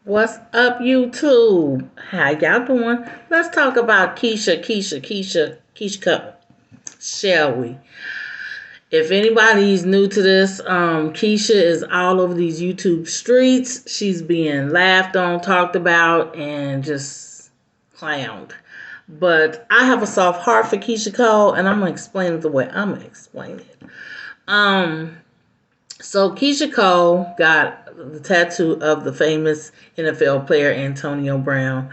What's up, YouTube? How y'all doing? Let's talk about Keyshia Cole, shall we? If anybody's new to this, Keyshia is all over these YouTube streets. She's being laughed on, talked about, and just clowned. But I have a soft heart for Keyshia Cole, and I'm gonna explain it the way I'm gonna explain it. Um, So Keyshia Cole got the tattoo of the famous NFL player Antonio Brown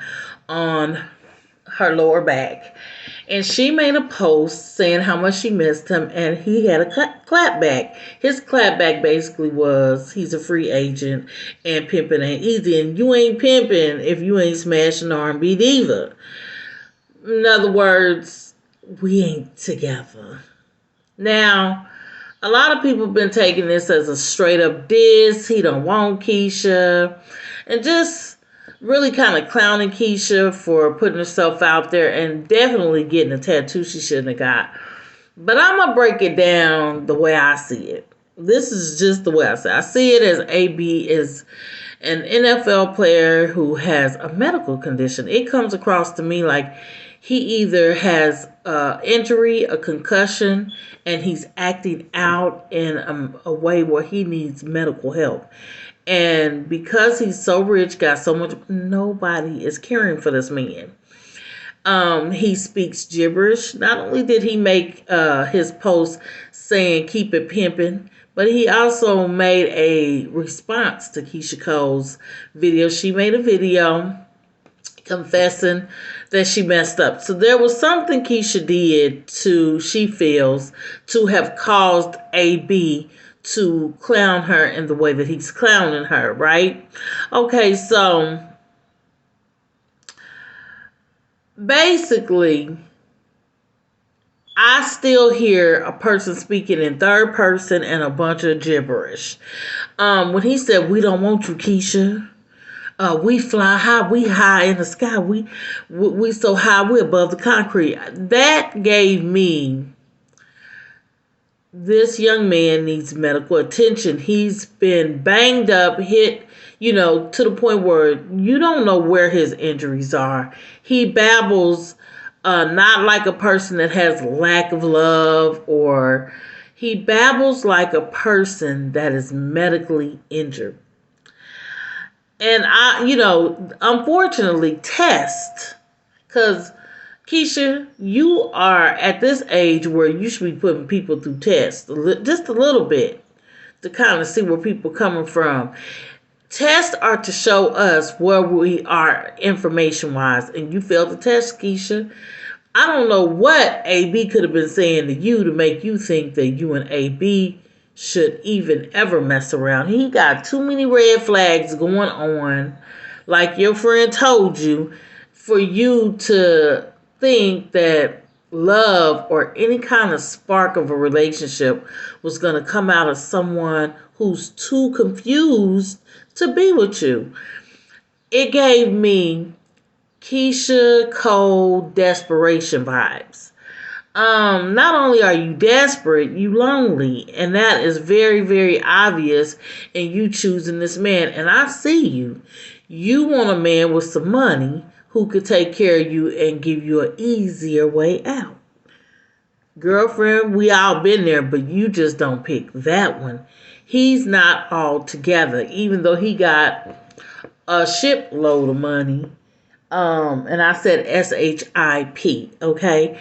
on her lower back. And she made a post saying how much she missed him, and he had a clapback. His clapback basically was he's a free agent and pimping ain't easy, and you ain't pimping if you ain't smashing R&B diva. In other words, we ain't together. Now, a lot of people have been taking this as a straight up diss. He don't want Keyshia. And just really kind of clowning Keyshia for putting herself out there and definitely getting a tattoo she shouldn't have got. But I'm going to break it down the way I see it. This is just the way I see it. I see it as AB is an NFL player who has a medical condition. It comes across to me like he either has an injury, a concussion, and he's acting out in a way where he needs medical help. And because he's so rich, got so much, nobody is caring for this man. He speaks gibberish. Not only did he make his post saying keep it pimping, but he also made a response to Keyshia Cole's video. She made a video confessing that she messed up. So there was something Keyshia did she feels, to have caused AB to clown her in the way that he's clowning her, right? Okay, so basically, I still hear a person speaking in third person and a bunch of gibberish. When he said, "We don't want you, Keyshia. We fly high. We high in the sky. We so high. We're above the concrete." That gave me, this young man needs medical attention. He's been banged up, hit, to the point where you don't know where his injuries are. He babbles not like a person that has lack of love, or he babbles like a person that is medically injured. And unfortunately, test, because Keyshia, you are at this age where you should be putting people through tests, just a little bit, to kind of see where people are coming from. Tests are to show us where we are information-wise, and you failed the test, Keyshia. I don't know what AB could have been saying to you to make you think that you and AB should even ever mess around. He got too many red flags going on, like your friend told you, for you to think that love or any kind of spark of a relationship was going to come out of someone who's too confused to be with you. It gave me Keyshia Cole desperation vibes. Not only are you desperate, you lonely, and that is very, very obvious in you choosing this man. And I see you. You want a man with some money who could take care of you and give you an easier way out. Girlfriend, we all been there, but you just don't pick that one. He's not all together, even though he got a shipload of money. And I said SHIP, okay?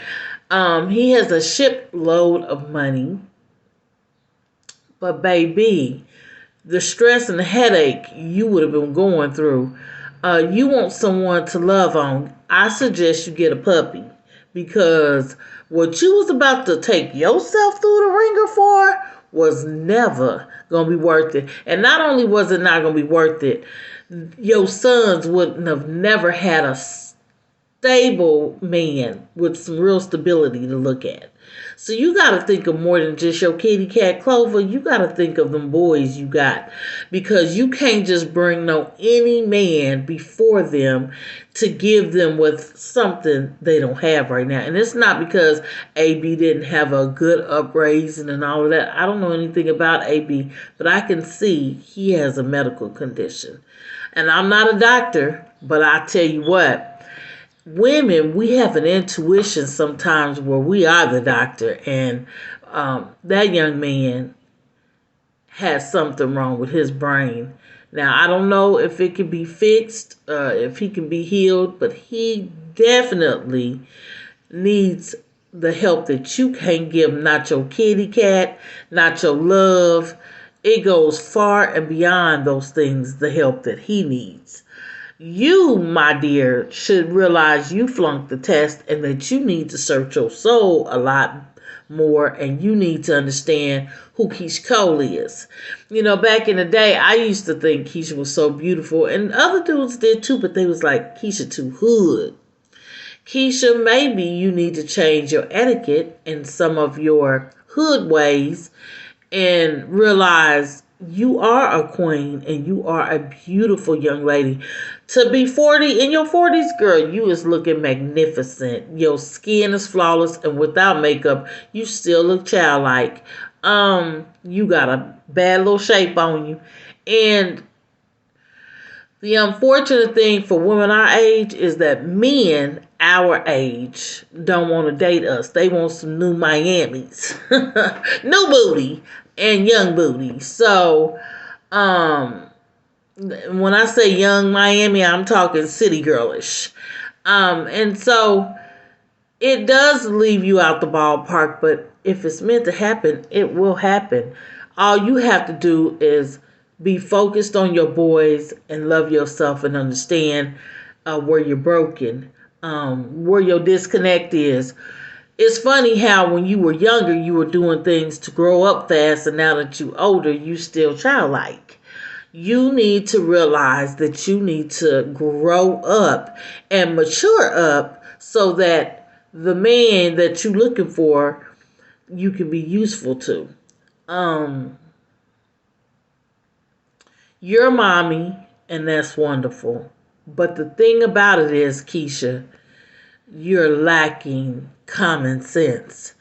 He has a shipload of money. But baby, the stress and the headache you would have been going through, you want someone to love on. I suggest you get a puppy, because what you was about to take yourself through the ringer for was never going to be worth it. And not only was it not going to be worth it, your sons wouldn't have never had a stable man with some real stability to look at. So you got to think of more than just your kitty cat Clover. You got to think of them boys you got, because you can't just bring no any man before them to give them with something they don't have right now. And it's not because AB didn't have a good upraising and all of that. I don't know anything about AB, but I can see he has a medical condition. And I'm not a doctor, but I tell you what, women, we have an intuition sometimes where we are the doctor, and that young man has something wrong with his brain. Now, I don't know if it can be fixed, if he can be healed, but he definitely needs the help that you can't give. Not your kitty cat, not your love. It goes far and beyond those things, the help that he needs. You, my dear, should realize you flunked the test and that you need to search your soul a lot more, and you need to understand who Keyshia Cole is. You know, back in the day, I used to think Keyshia was so beautiful, and other dudes did too, but they was like, Keyshia too hood. Keyshia, maybe you need to change your etiquette and some of your hood ways and realize you are a queen and you are a beautiful young lady. To be 40, in your 40s, girl, you is looking magnificent. Your skin is flawless, and without makeup, you still look childlike. You got a bad little shape on you. And the unfortunate thing for women our age is that men our age don't want to date us. They want some new Miamis, new booty and young booty. So, when I say young Miami, I'm talking city girlish. And so it does leave you out the ballpark, but if it's meant to happen, it will happen. All you have to do is be focused on your boys and love yourself and understand where you're broken, where your disconnect is. It's funny how when you were younger, you were doing things to grow up fast, and now that you're older, you still childlike. You need to realize that you need to grow up and mature up so that the man that you're looking for, you can be useful to. You're mommy, and that's wonderful. But the thing about it is, Keyshia, you're lacking common sense.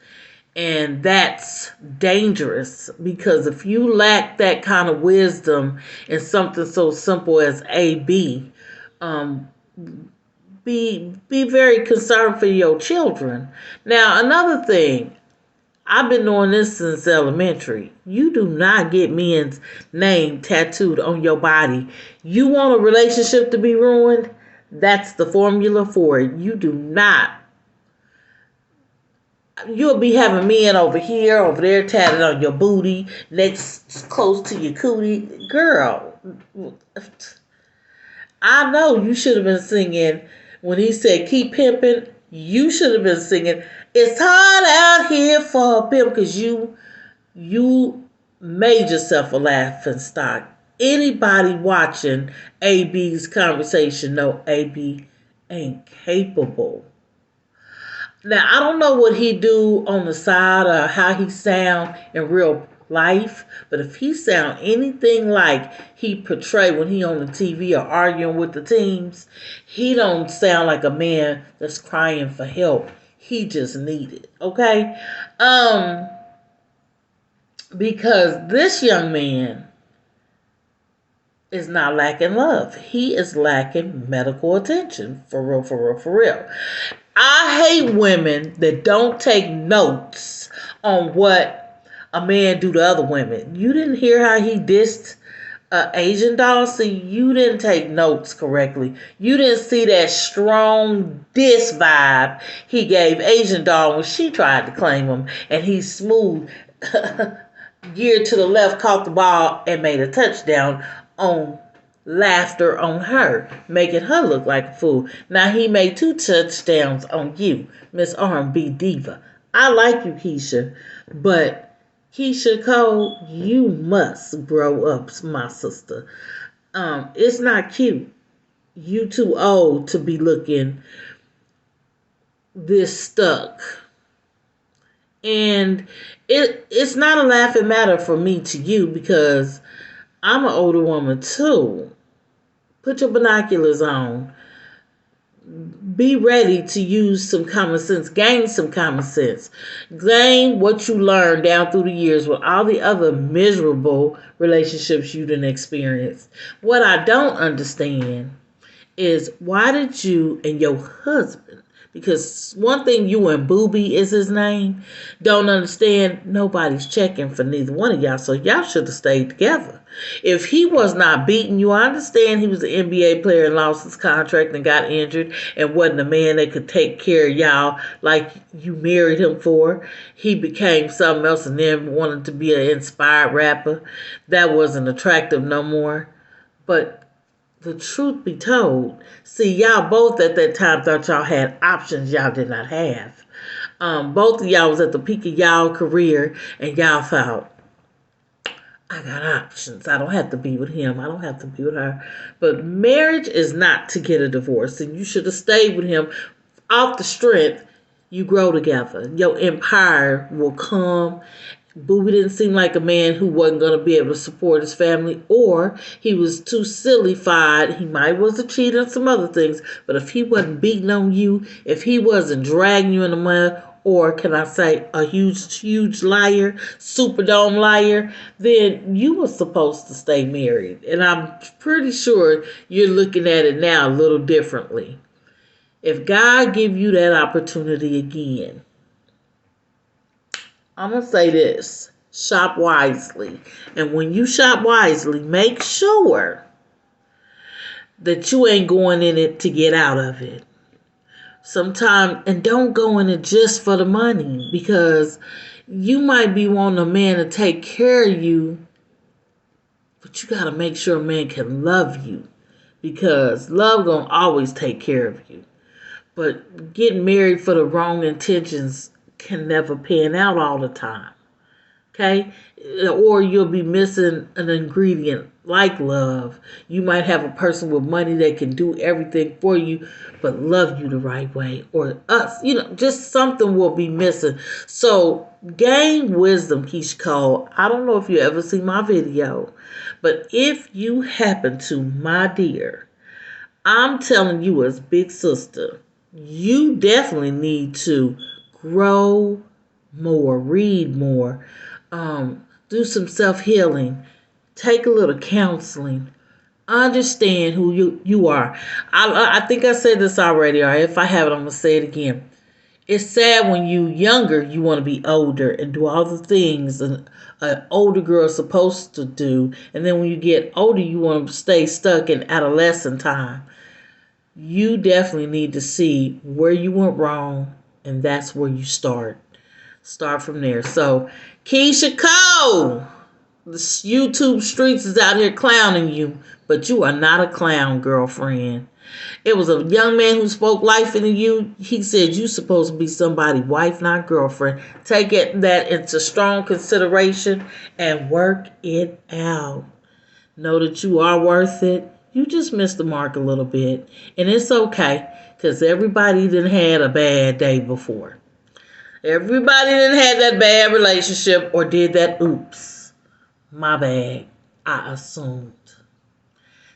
And that's dangerous, because if you lack that kind of wisdom in something so simple as AB, um, be very concerned for your children. Now, another thing, I've been doing this since elementary. You do not get men's name tattooed on your body. You want a relationship to be ruined? That's the formula for it. You do not. You'll be having men over here, over there, tatted on your booty, next close to your cootie. Girl, I know you should have been singing when he said keep pimping. You should have been singing it's hard out here for a pimp, because you made yourself a laughing stock. Anybody watching AB's conversation know AB ain't capable. Now, I don't know what he do on the side or how he sound in real life, but if he sound anything like he portray when he on the TV or arguing with the teams, he don't sound like a man that's crying for help. He just need it, okay? Because this young man is not lacking love. He is lacking medical attention. For real, for real, for real. I hate women that don't take notes on what a man do to other women. You didn't hear how he dissed Asian doll? See, you didn't take notes correctly. You didn't see that strong diss vibe he gave Asian doll when she tried to claim him. And he smooth, geared to the left, caught the ball, and made a touchdown on laughter on her, making her look like a fool. Now he made 2 touchdowns on you, Miss R&B Diva. I like you, Keyshia, but Keyshia Cole, you must grow up, my sister. It's not cute. You too old to be looking this stuck. And it's not a laughing matter for me to you because I'm an older woman too. Put your binoculars on. Be ready to use some common sense. Gain some common sense. Gain what you learned down through the years with all the other miserable relationships you didn't experience. What I don't understand is why did you and your husband, because one thing you and Booby is his name, don't understand, nobody's checking for neither one of y'all, so y'all should have stayed together. If he was not beating you, I understand he was an NBA player and lost his contract and got injured and wasn't a man that could take care of y'all like you married him for. He became something else and then wanted to be an inspired rapper. That wasn't attractive no more. But the truth be told, see, y'all both at that time thought y'all had options y'all did not have. Both of y'all was at the peak of y'all career, and y'all thought, I got options. I don't have to be with him. I don't have to be with her. But marriage is not to get a divorce, and you should have stayed with him off the strength. You grow together. Your empire will come. Booby didn't seem like a man who wasn't going to be able to support his family, or he was too silly-fied. He might was a cheat on some other things, but if he wasn't beating on you, if he wasn't dragging you in the mud, or can I say a huge liar, superdome liar, then you were supposed to stay married. And I'm pretty sure you're looking at it now a little differently. If God give you that opportunity again, I'm going to say this. Shop wisely. And when you shop wisely, make sure that you ain't going in it to get out of it. Sometimes, and don't go in it just for the money, because you might be wanting a man to take care of you, but you got to make sure a man can love you, because love gonna always take care of you. But getting married for the wrong intentions can never pan out all the time. Okay? Or you'll be missing an ingredient like love. You might have a person with money that can do everything for you, but love you the right way. Or us, just something will be missing. So gain wisdom, Keyshia Cole. I don't know if you ever see my video, but if you happen to, my dear, I'm telling you as big sister, you definitely need to grow more, read more, do some self-healing, take a little counseling, understand who you are. I think I said this already, or if I haven't, I'm going to say it again. It's sad when you younger, you want to be older and do all the things an older girl is supposed to do. And then when you get older, you want to stay stuck in adolescent time. You definitely need to see where you went wrong, and that's where you start. Start from there. So, Keyshia Cole, the YouTube streets is out here clowning you, but you are not a clown, girlfriend. It was a young man who spoke life into you. He said you're supposed to be somebody's wife, not girlfriend. Take that into strong consideration and work it out. Know that you are worth it. You just missed the mark a little bit. And it's okay, because everybody didn't had a bad day before. Everybody didn't have that bad relationship or did that oops. My bad. I assumed.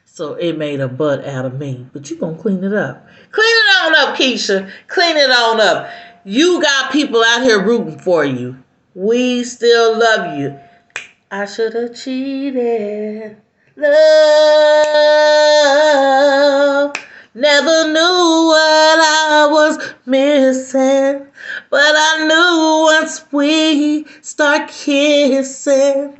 So it made a butt out of me. But you gonna clean it up. Clean it on up, Keyshia. Clean it on up. You got people out here rooting for you. We still love you. I should have cheated. Love. Never knew what I was missing. But I knew once we start kissing.